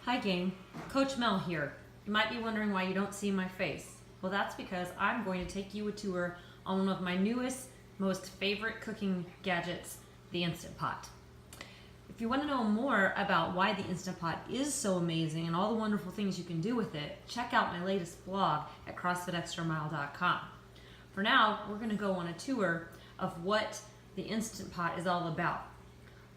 Hi gang, Coach Mel here. You might be wondering why you don't see my face. Well, that's because I'm going to take you a tour on one of my newest, most favorite cooking gadgets, the Instapot. If you want to know more about why the Instapot is so amazing and all the wonderful things you can do with it, check out my latest blog at CrossFitExtraMile.com. For now, we're going to go on a tour of what the Instapot is all about.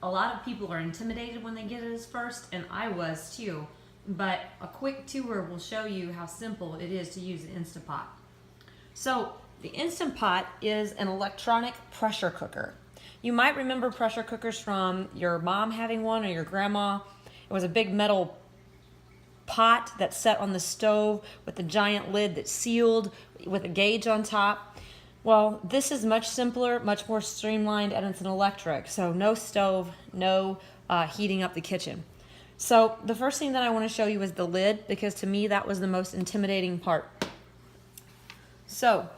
A lot of people are intimidated when they get it first, and I was too, but a quick tour will show you how simple it is to use the Instapot. So the Instapot is an electronic pressure cooker. You might remember pressure cookers from your mom having one or your grandma. It was a big metal pot that set on the stove with a giant lid that sealed with a gauge on top. Well, this is much simpler, much more streamlined, and it's an electric, so no stove, no heating up the kitchen. So the first thing that I want to show you is the lid, because to me that was the most intimidating part. So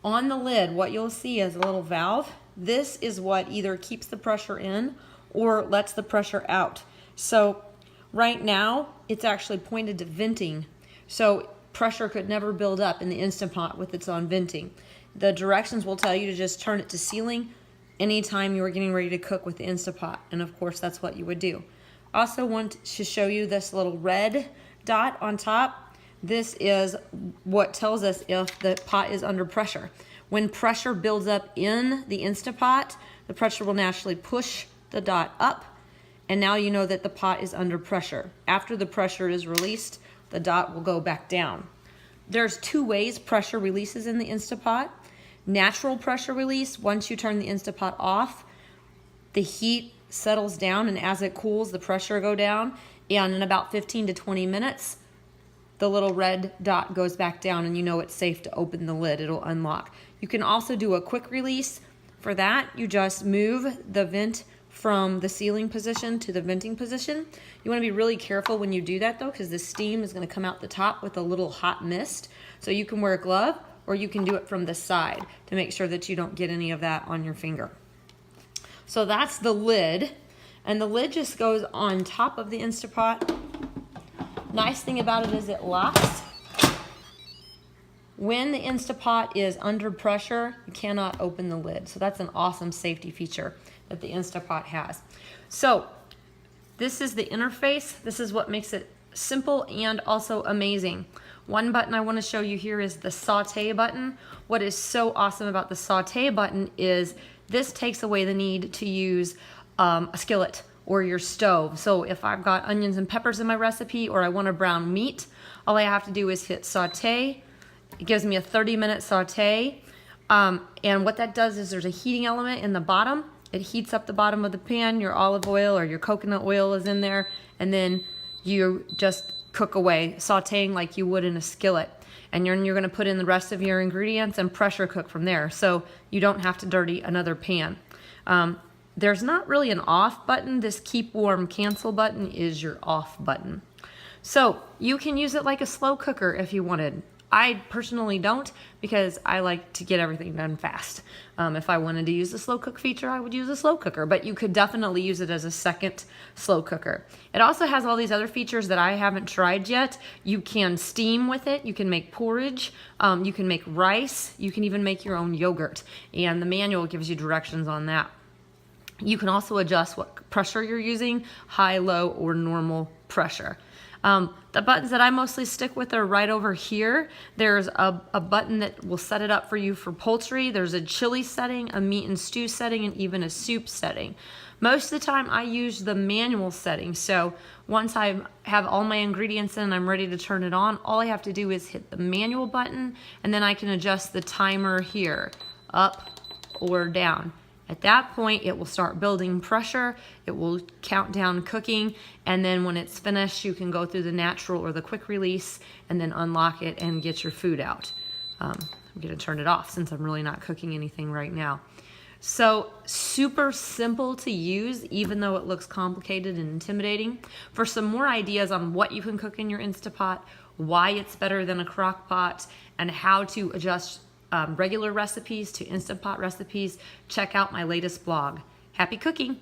on the lid, what you'll see is a little valve. This is what either keeps the pressure in or lets the pressure out. So right now, it's actually pointed to venting. So pressure could never build up in the Instapot with its on venting. The directions will tell you to just turn it to sealing anytime you are getting ready to cook with the Instapot, and of course that's what you would do. Also want to show you this little red dot on top. This is what tells us if the pot is under pressure. When pressure builds up in the Instapot, the pressure will naturally push the dot up, and now you know that the pot is under pressure. After the pressure is released, the dot will go back down. There's two ways pressure releases in the Instapot. Natural pressure release, once you turn the Instapot off, the heat settles down, and as it cools, the pressure will go down, and in about 15 to 20 minutes, the little red dot goes back down, and you know it's safe to open the lid. It'll unlock. You can also do a quick release. For that, you just move the vent from the sealing position to the venting position. You want to be really careful when you do that though, because the steam is going to come out the top with a little hot mist. So you can wear a glove, or you can do it from the side to make sure that you don't get any of that on your finger. So that's the lid, and the lid just goes on top of the Instapot. Nice thing about it is it locks. When the Instapot is under pressure, you cannot open the lid. So that's an awesome safety feature that the Instapot has. So this is the interface. This is what makes it simple and also amazing. One button I want to show you here is the saute button. What is so awesome about the saute button is this takes away the need to use a skillet or your stove. So if I've got onions and peppers in my recipe, or I want to brown meat, all I have to do is hit saute. It gives me a 30-minute saute. And what that does is there's a heating element in the bottom. It heats up the bottom of the pan. Your olive oil or your coconut oil is in there, and then you just cook away, sauteing like you would in a skillet. And you're going to put in the rest of your ingredients and pressure cook from there, so you don't have to dirty another pan. There's not really an off button. This keep warm cancel button is your off button. So you can use it like a slow cooker if you wanted. I personally don't, because I like to get everything done fast. If I wanted to use the slow cook feature, I would use a slow cooker, but you could definitely use it as a second slow cooker. It also has all these other features that I haven't tried yet. You can steam with it, you can make porridge, you can make rice, you can even make your own yogurt, and the manual gives you directions on that. You can also adjust what pressure you're using, high, low, or normal pressure. The buttons that I mostly stick with are right over here. There's a button that will set it up for you for poultry. There's a chili setting, a meat and stew setting, and even a soup setting. Most of the time I use the manual setting. So once I have all my ingredients in and I'm ready to turn it on, all I have to do is hit the manual button, and then I can adjust the timer here, up or down. At that point, it will start building pressure, it will count down cooking, and then when it's finished, you can go through the natural or the quick release and then unlock it and get your food out. I'm gonna turn it off since I'm really not cooking anything right now. So super simple to use, even though it looks complicated and intimidating. For some more ideas on what you can cook in your Instapot, why it's better than a crock pot, and how to adjust regular recipes to Instapot recipes, check out my latest blog. Happy cooking!